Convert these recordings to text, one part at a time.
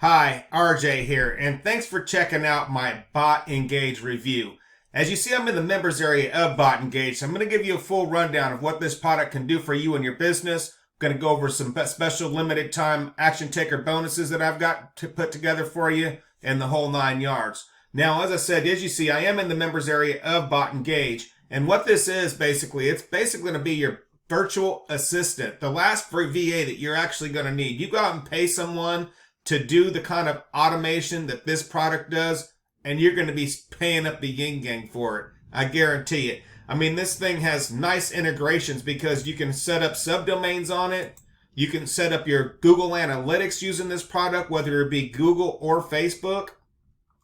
Hi, RJ here, and thanks for checking out my botEngage review. As you see, I'm in the members area of botEngage, so I'm going to give you a full rundown of what this product can do for you and your business. I'm going to go over some special limited time action taker bonuses that I've got to put together for you and the whole 9 yards. Now, as I said, as you see, I am in the members area of botEngage, and what this is basically, it's basically going to be your virtual assistant, the last free VA that you're actually going to need. You go out and pay someone to do the kind of automation that this product does, and you're going to be paying up the yin yang for it. I guarantee it. I mean, this thing has nice integrations because you can set up subdomains on it. You can set up your Google Analytics using this product, whether it be Google or Facebook.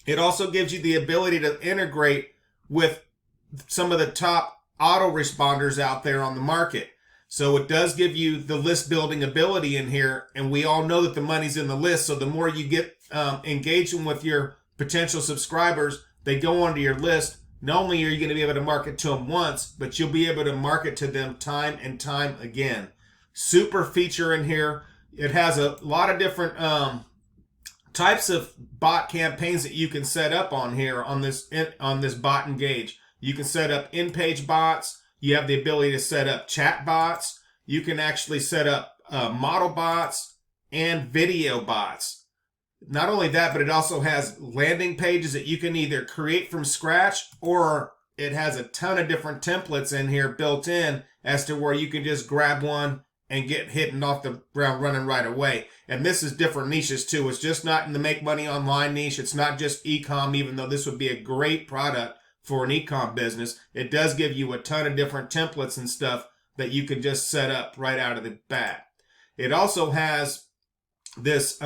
It also gives you the ability to integrate with some of the top autoresponders out there on the market. So it does give you the list building ability in here, and we all know that the money's in the list. So the more you get engaging with your potential subscribers, they go onto your list. Not only are you going to be able to market to them once, but you'll be able to market to them time and time again. Super feature in here. It has a lot of different types of bot campaigns that you can set up on here on this botEngage. You can set up in-page bots. You have the ability to set up chat bots. You can actually set up model bots and video bots. Not only that, but it also has landing pages that you can either create from scratch, or it has a ton of different templates in here built in as to where you can just grab one and get hitting off the ground running right away. And this is different niches too. It's just not in the make money online niche. It's not just e-com, even though this would be a great product for an e-com business. It does give you a ton of different templates and stuff that you can just set up right out of the bat. It also has this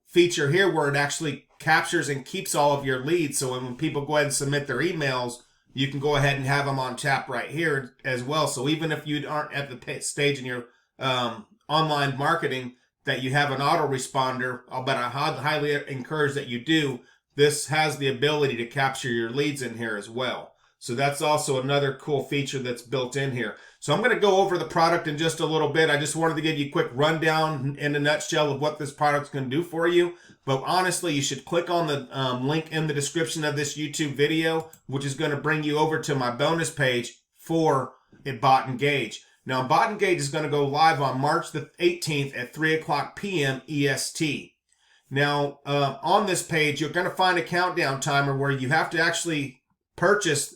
feature here where it actually captures and keeps all of your leads. So when people go ahead and submit their emails, you can go ahead and have them on tap right here as well. So even if you aren't at the stage in your online marketing that you have an autoresponder, but I highly encourage that you do, this has the ability to capture your leads in here as well. So that's also another cool feature that's built in here. So I'm going to go over the product in just a little bit. I just wanted to give you a quick rundown in a nutshell of what this product's going to do for you. But honestly, you should click on the link in the description of this YouTube video, which is going to bring you over to my bonus page for botEngage. Now, botEngage is going to go live on March the 18th at 3 o'clock p.m. EST. Now, on this page, you're going to find a countdown timer where you have to actually purchase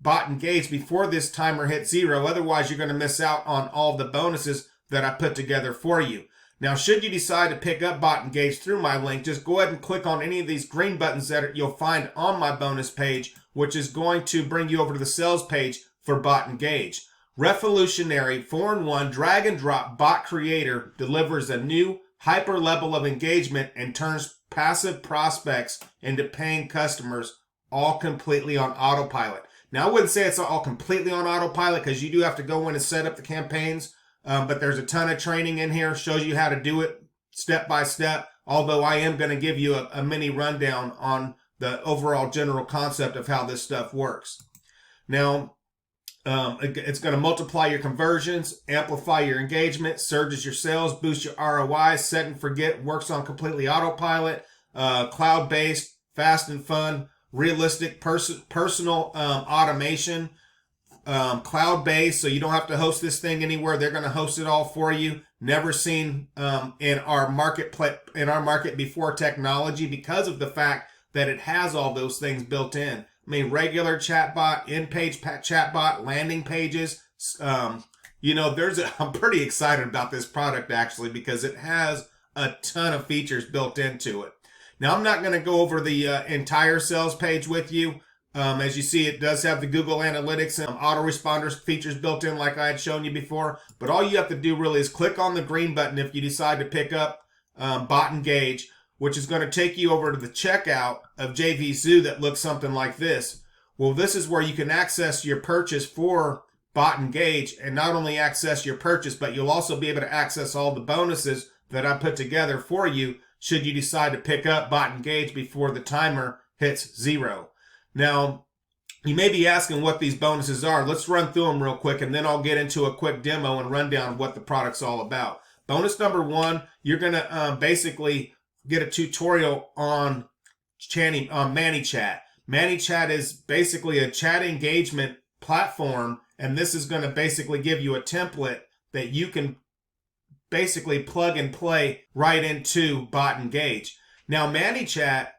botEngage before this timer hits 0. Otherwise, you're going to miss out on all the bonuses that I put together for you. Now, should you decide to pick up botEngage through my link, just go ahead and click on any of these green buttons that you'll find on my bonus page, which is going to bring you over to the sales page for botEngage. Revolutionary 4-in-1 drag and drop bot creator delivers a new hyper level of engagement and turns passive prospects into paying customers, all completely on autopilot. Now, I wouldn't say it's all completely on autopilot because you do have to go in and set up the campaigns, but there's a ton of training in here, shows you how to do it step by step, although I am going to give you a mini rundown on the overall general concept of how this stuff works. Now, it's going to multiply your conversions, amplify your engagement, surges your sales, boost your ROI, set and forget, works on completely autopilot, cloud-based, fast and fun, realistic, personal automation, cloud-based, so you don't have to host this thing anywhere. They're going to host it all for you. Never seen in our market before technology, because of the fact that it has all those things built in. I mean, regular chatbot, in-page chatbot, landing pages. I'm pretty excited about this product actually because it has a ton of features built into it. Now, I'm not going to go over the entire sales page with you. As you see, it does have the Google Analytics and autoresponders features built in like I had shown you before. But all you have to do really is click on the green button if you decide to pick up botEngage, which is going to take you over to the checkout of JVZoo that looks something like this. Well, this is where you can access your purchase for botEngage, and not only access your purchase, but you'll also be able to access all the bonuses that I put together for you should you decide to pick up botEngage before the timer hits 0. Now, you may be asking what these bonuses are. Let's run through them real quick, and then I'll get into a quick demo and rundown of what the product's all about. Bonus number 1, you're going to basically get a tutorial on ManyChat. ManyChat is basically a chat engagement platform, and this is going to basically give you a template that you can basically plug and play right into botEngage. Now, ManyChat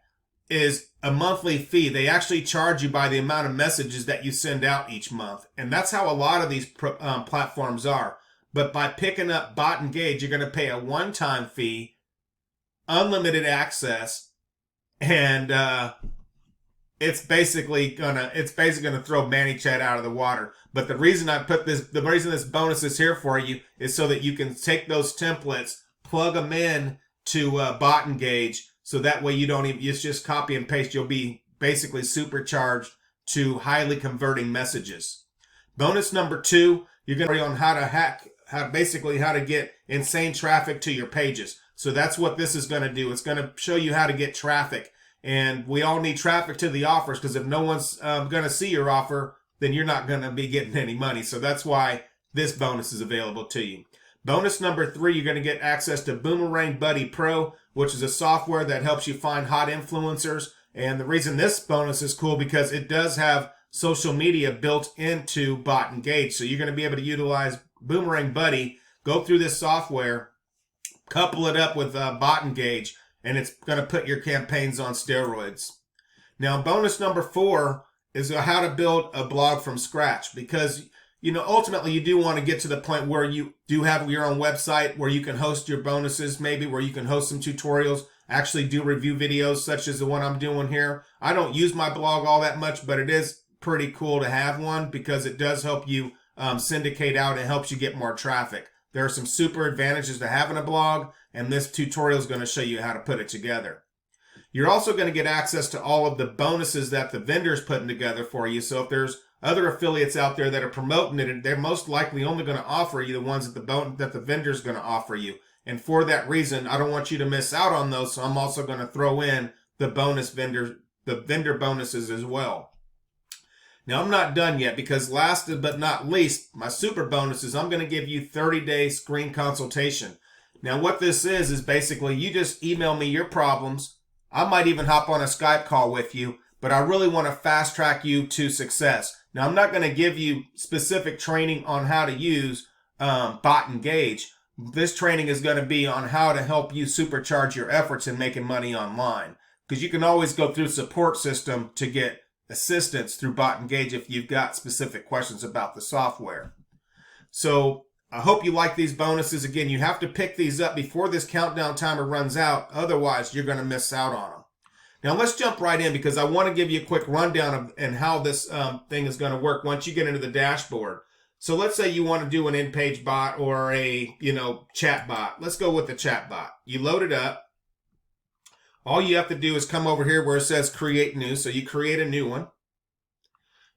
is a monthly fee. They actually charge you by the amount of messages that you send out each month. And that's how a lot of these platforms are. But by picking up botEngage, you're going to pay a one-time fee, unlimited access, and it's basically gonna throw ManyChat out of the water. But the reason this bonus is here for you is so that you can take those templates, plug them in to botEngage, so that way it's just copy and paste. You'll be basically supercharged to highly converting messages. Bonus number 2, you're going to learn on how to get insane traffic to your pages. So that's what this is going to do. It's going to show you how to get traffic. And we all need traffic to the offers, because if no one's going to see your offer, then you're not going to be getting any money. So that's why this bonus is available to you. Bonus number 3, you're going to get access to Boomerang Buddy Pro, which is a software that helps you find hot influencers. And the reason this bonus is cool, because it does have social media built into botEngage. So you're going to be able to utilize Boomerang Buddy, go through this software, couple it up with botEngage, and it's going to put your campaigns on steroids. Now, bonus number 4 is how to build a blog from scratch, because ultimately you do want to get to the point where you do have your own website where you can host your bonuses, maybe where you can host some tutorials, actually do review videos such as the one I'm doing here. I don't use my blog all that much, but it is pretty cool to have one, because it does help you syndicate out and helps you get more traffic. There are some super advantages to having a blog, and this tutorial is going to show you how to put it together. You're also going to get access to all of the bonuses that the vendor's putting together for you. So if there's other affiliates out there that are promoting it, they're most likely only going to offer you the ones that the vendor's going to offer you. And for that reason, I don't want you to miss out on those. So I'm also going to throw in the vendor bonuses as well. Now, I'm not done yet, because last but not least, my super bonus is I'm going to give you 30-day screen consultation. Now, what this is basically you just email me your problems. I might even hop on a Skype call with you, but I really want to fast track you to success. Now, I'm not going to give you specific training on how to use botEngage. This training is going to be on how to help you supercharge your efforts in making money online, because you can always go through support system to get assistance through botEngage if you've got specific questions about the software. So I hope you like these bonuses. Again, you have to pick these up before this countdown timer runs out. Otherwise, you're going to miss out on them. Now, let's jump right in, because I want to give you a quick rundown of and how this thing is going to work once you get into the dashboard. So let's say you want to do an in-page bot or a chat bot. Let's go with the chat bot. You load it up. All you have to do is come over here where it says create new. So you create a new one.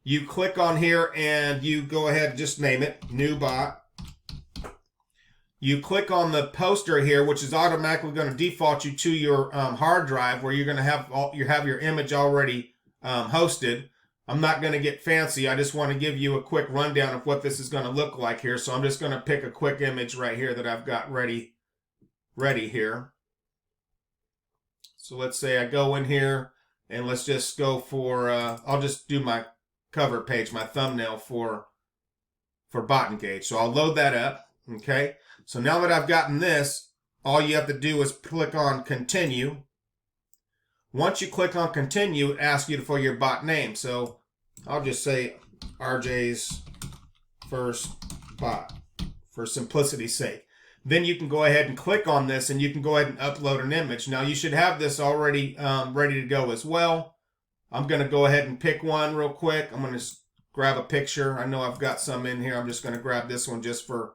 You click on here and you go ahead and just name it new bot. You click on the poster here, which is automatically going to default you to your hard drive, where you're going to have your image already hosted. I'm not going to get fancy. I just want to give you a quick rundown of what this is going to look like here. So I'm just going to pick a quick image right here that I've got ready here. So let's say I go in here and let's just go for, I'll just do my cover page, my thumbnail for botEngage. So I'll load that up. Okay. So now that I've gotten this, all you have to do is click on continue. Once you click on continue, it asks you for your bot name. So I'll just say RJ's first bot for simplicity's sake. Then you can go ahead and click on this and you can go ahead and upload an image. Now you should have this already ready to go as well. I'm going to go ahead and pick one real quick. I'm going to just grab a picture. I know I've got some in here. I'm just going to grab this one just for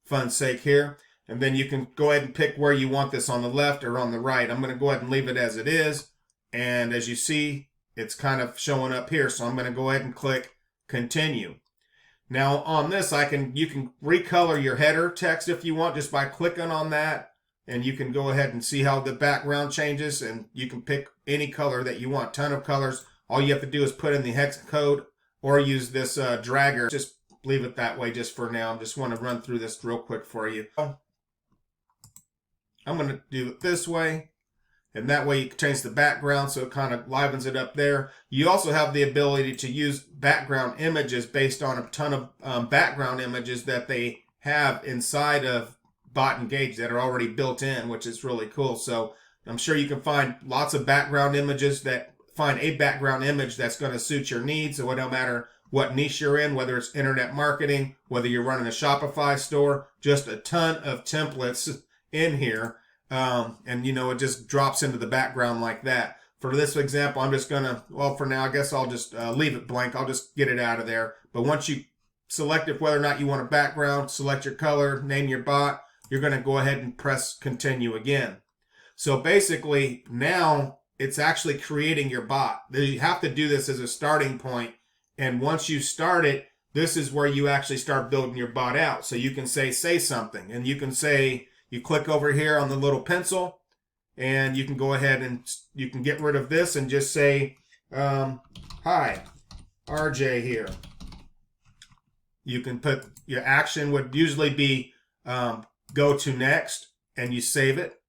fun's sake here. And then you can go ahead and pick where you want this, on the left or on the right. I'm going to go ahead and leave it as it is. And as you see, it's kind of showing up here. So I'm going to go ahead and click continue. Now on this, you can recolor your header text if you want, just by clicking on that, and you can go ahead and see how the background changes, and you can pick any color that you want, ton of colors. All you have to do is put in the hex code or use this dragger. Just leave it that way just for now. I just want to run through this real quick for you. I'm going to do it this way. And that way you can change the background so it kind of livens it up there. You also have the ability to use background images based on a ton of background images that they have inside of botEngage that are already built in, which is really cool. So I'm sure you can find lots of background images find a background image that's going to suit your needs. So no matter what niche you're in, whether it's internet marketing, whether you're running a Shopify store, just a ton of templates in here. And it just drops into the background like that. For this example, I'm just going to, for now, I guess I'll just leave it blank. I'll just get it out of there. But once you select if whether or not you want a background, select your color, name your bot, you're going to go ahead and press continue again. So basically now it's actually creating your bot. You have to do this as a starting point. And once you start it, this is where you actually start building your bot out. So you can say something, and you can say, you click over here on the little pencil, and you can go ahead and you can get rid of this and just say, hi, RJ here. You can put your action would usually be go to next, and you save it.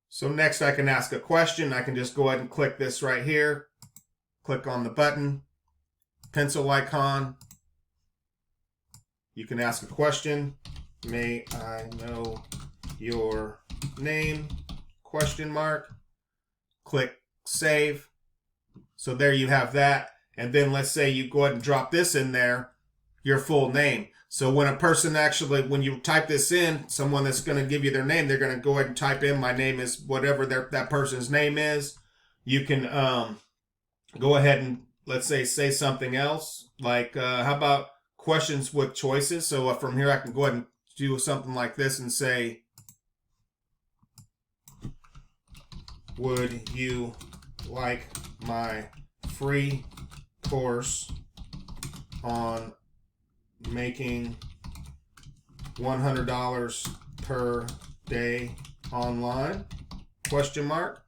So next I can ask a question. I can just go ahead and click this right here. Click on the button, pencil icon. You can ask a question. May I know your name? Question mark. Click save. So there you have that. And then let's say you go ahead and drop this in there, your full name. So when a person actually, when you type this in, someone that's going to give you their name, they're going to go ahead and type in, my name is whatever that person's name is. You can go ahead and, let's say something else. Like, how about questions with choices? So from here, I can go ahead and do something like this and say, would you like my free course on making $100 per day online? Question mark.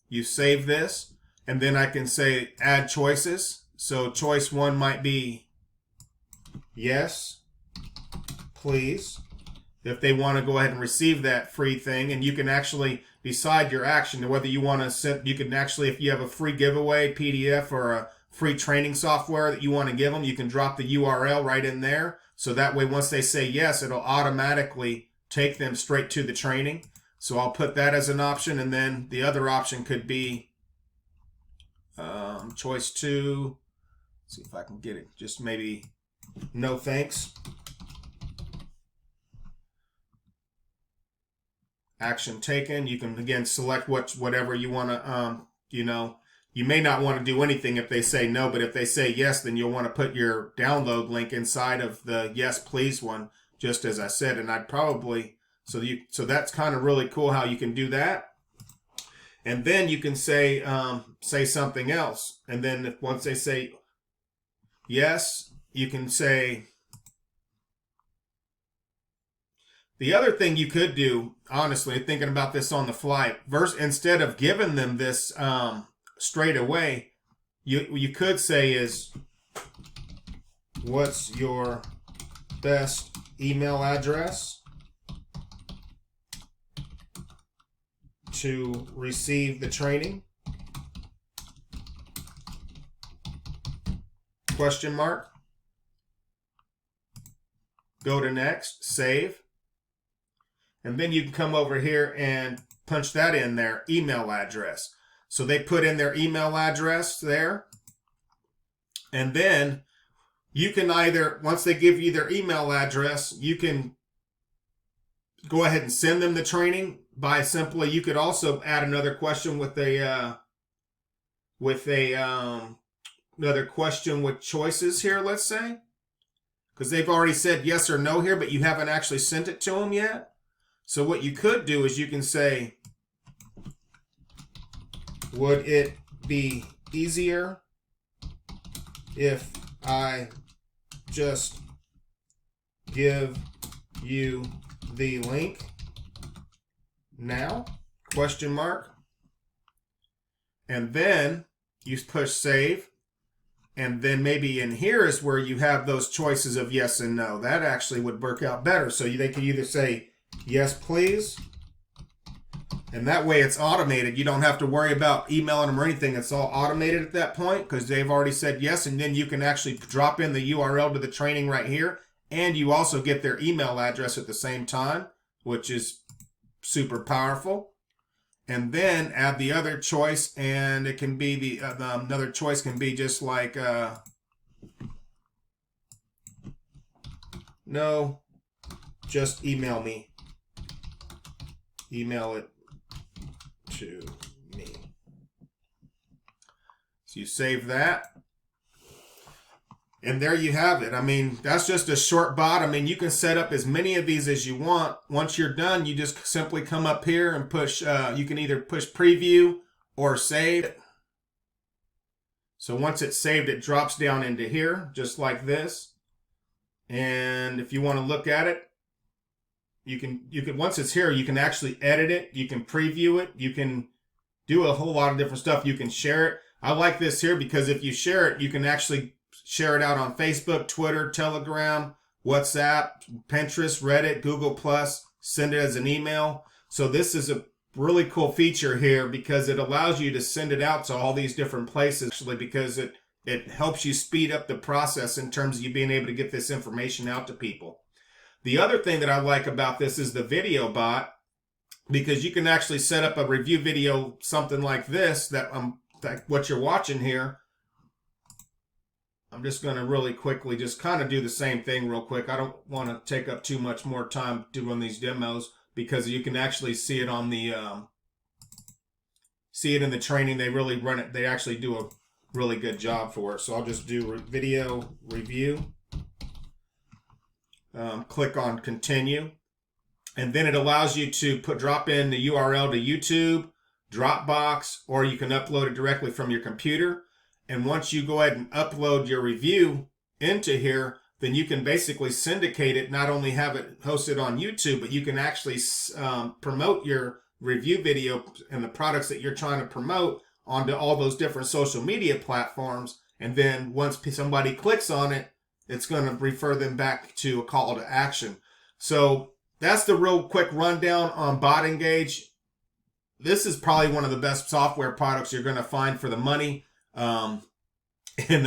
You save this, and then I can say add choices. So choice 1 might be yes, please, if they want to go ahead and receive that free thing. And you can actually decide your action, whether you want to send, you can actually, if you have a free giveaway PDF or a free training software that you want to give them, you can drop the URL right in there. So that way, once they say yes, it'll automatically take them straight to the training. So I'll put that as an option. And then the other option could be choice 2. Let's see if I can get it. Just maybe no thanks. Action taken. You can again select whatever you want to, you may not want to do anything if they say no, but if they say yes, then you'll want to put your download link inside of the yes, please one, just as I said. And I'd probably, so that's kind of really cool how you can do that. And then you can say something else. And then once they say yes, you can say, the other thing you could do, honestly, thinking about this on the fly, instead of giving them this straight away, you could say is, what's your best email address to receive the training? Question mark. Go to next, save. And then you can come over here and punch that in their email address. So they put in their email address there. And then you can either, once they give you their email address, you can go ahead and send them the training by simply, you could also add another question with another question with choices here, let's say. Because they've already said yes or no here, but you haven't actually sent it to them yet. So what you could do is you can say, would it be easier if I just give you the link now? Question mark. And then you push save. And then maybe in here is where you have those choices of yes and no. That actually would work out better. So they could either say, yes please. And that way it's automated. You don't have to worry about emailing them or anything. It's all automated at that point because they've already said yes. And then you can actually drop in the URL to the training right here. And you also get their email address at the same time, which is super powerful. And then add the other choice, and it can be the another choice can be just like no, just email me. Email it to me. So you save that. And there you have it. I mean, that's just a short bot. I mean, you can set up as many of these as you want. Once you're done, you just simply come up here and push, you can either push preview or save. So once it's saved, it drops down into here, just like this. And if you want to look at it, you can, once it's here, you can actually edit it. You can preview it. You can do a whole lot of different stuff. You can share it. I like this here because if you share it, you can actually share it out on Facebook, Twitter, Telegram, WhatsApp, Pinterest, Reddit, Google+, send it as an email. So this is a really cool feature here because it allows you to send it out to all these different places, actually, because it helps you speed up the process in terms of you being able to get this information out to people. The other thing that I like about this is the video bot, because you can actually set up a review video, something like this, like what you're watching here. I'm just going to really quickly just kind of do the same thing real quick. I don't want to take up too much more time doing these demos because you can actually see it on the, see it in the training. They really run it. They actually do a really good job for it. So I'll just do video review. Click on continue. And then it allows you to drop in the URL to YouTube, Dropbox, or you can upload it directly from your computer. And once you go ahead and upload your review into here, then you can basically syndicate it, not only have it hosted on YouTube, but you can actually promote your review video and the products that you're trying to promote onto all those different social media platforms. And then once somebody clicks on it, it's going to refer them back to a call to action. So that's the real quick rundown on botEngage. This is probably one of the best software products you're going to find for the money. In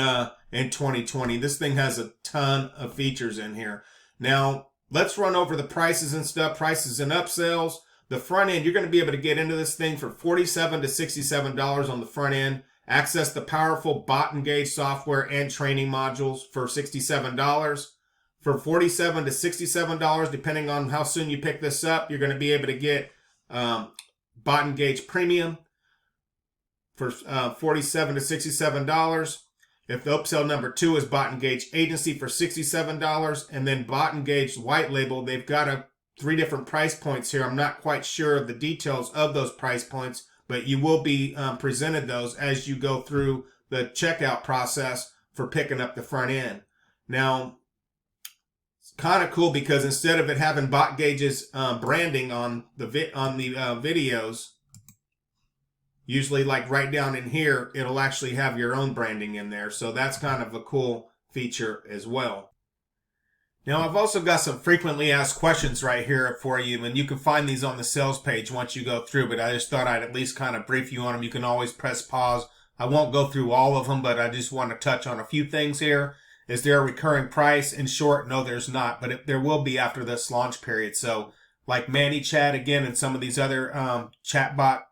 2020. This thing has a ton of features in here. Now, let's run over the prices and stuff, prices and upsells. The front end, you're going to be able to get into this thing for $47 to $67 on the front end. Access the powerful botEngage software and training modules for $67. For $47 to $67, depending on how soon you pick this up, you're going to be able to get botEngage Premium for $47 to $67. If the upsell number 2 is botEngage Agency for $67, and then botEngage Whitelabel, they've got 3 different price points here. I'm not quite sure of the details of those price points, but you will be presented those as you go through the checkout process for picking up the front end. Now, it's kind of cool because instead of it having botEngage's branding on the videos, usually like right down in here, it'll actually have your own branding in there. So that's kind of a cool feature as well. Now, I've also got some frequently asked questions right here for you, and you can find these on the sales page once you go through, but I just thought I'd at least kind of brief you on them. You can always press pause. I won't go through all of them, but I just want to touch on a few things here. Is there a recurring price? In short, no, there's not, but there will be after this launch period. So like ManyChat, again, and some of these other chatbot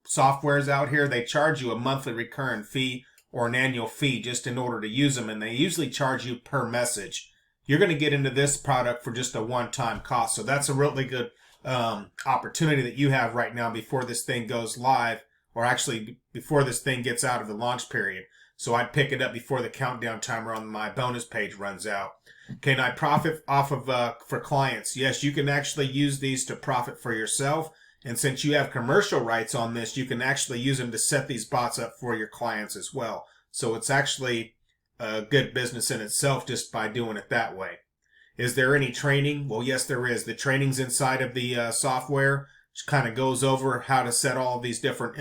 softwares out here, they charge you a monthly recurring fee or an annual fee just in order to use them, and they usually charge you per message. You're going to get into this product for just a one-time cost. So that's a really good opportunity that you have right now before this thing goes live, or actually before this thing gets out of the launch period. So I'd pick it up before the countdown timer on my bonus page runs out. Can I profit off of for clients? Yes, you can actually use these to profit for yourself. And since you have commercial rights on this, you can actually use them to set these bots up for your clients as well. So it's actually a good business in itself just by doing it that way. Is there any training? Well, yes, there is. The training's inside of the software, which kind of goes over how to set all these different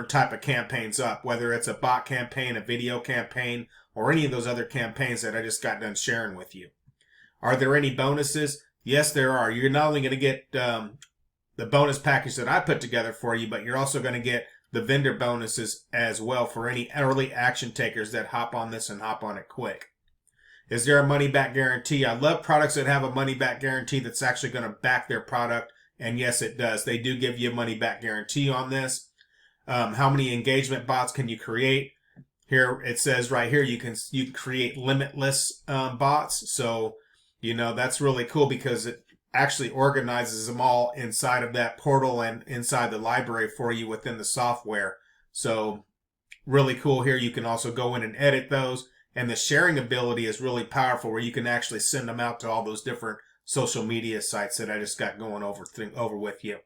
type of campaigns up, whether it's a bot campaign, a video campaign, or any of those other campaigns that I just got done sharing with you. Are there any bonuses? Yes, there are. You're not only going to get the bonus package that I put together for you, but you're also going to get the vendor bonuses as well for any early action takers that hop on this and hop on it quick. Is there a money back guarantee? I love products that have a money back guarantee that's actually going to back their product. And yes, it does. They do give you a money back guarantee on this. How many engagement bots can you create? Here it says right here you can create limitless bots. So, you know, that's really cool because it actually organizes them all inside of that portal and inside the library for you within the software. So really cool here. You can also go in and edit those, and the sharing ability is really powerful where you can actually send them out to all those different social media sites that I just got going over with you.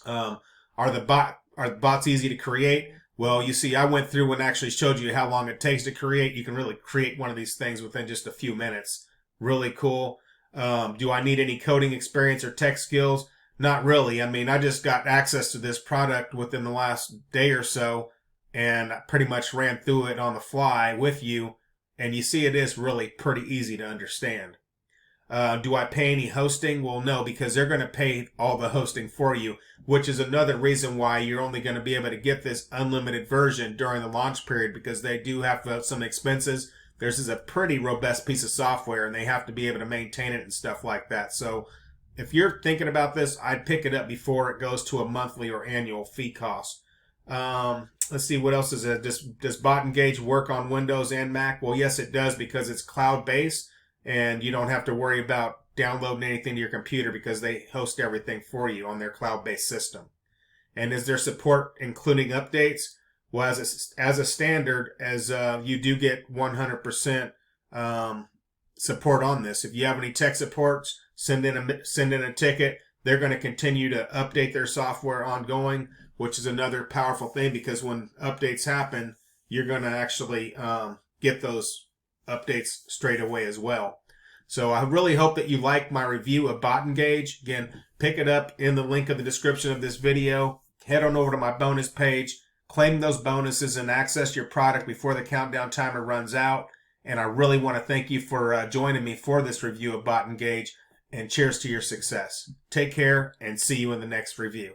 Are the bots easy to create? Well, you see, I went through and actually showed you how long it takes to create. You can really create one of these things within just a few minutes. Really cool. Do I need any coding experience or tech skills? Not really. I mean, I just got access to this product within the last day or so, and I pretty much ran through it on the fly with you. And you see, it is really pretty easy to understand. Do I pay any hosting? Well, no, because they're going to pay all the hosting for you, which is another reason why you're only going to be able to get this unlimited version during the launch period, because they do have some expenses. Theirs is a pretty robust piece of software, and they have to be able to maintain it and stuff like that. So if you're thinking about this, I'd pick it up before it goes to a monthly or annual fee cost. Let's see, what else is it? Does botEngage work on Windows and Mac? Well, yes, it does, because it's cloud-based, and you don't have to worry about downloading anything to your computer because they host everything for you on their cloud-based system. And is there support including updates? Well, as a standard, as you do get 100% support on this. If you have any tech supports, send in a ticket. They're going to continue to update their software ongoing, which is another powerful thing, because when updates happen, you're going to actually get those updates straight away as well. So I really hope that you like my review of botEngage. Again, pick it up in the link of the description of this video. Head on over to my bonus page, claim those bonuses, and access your product before the countdown timer runs out. And I really want to thank you for joining me for this review of botEngage, and cheers to your success. Take care, and see you in the next review.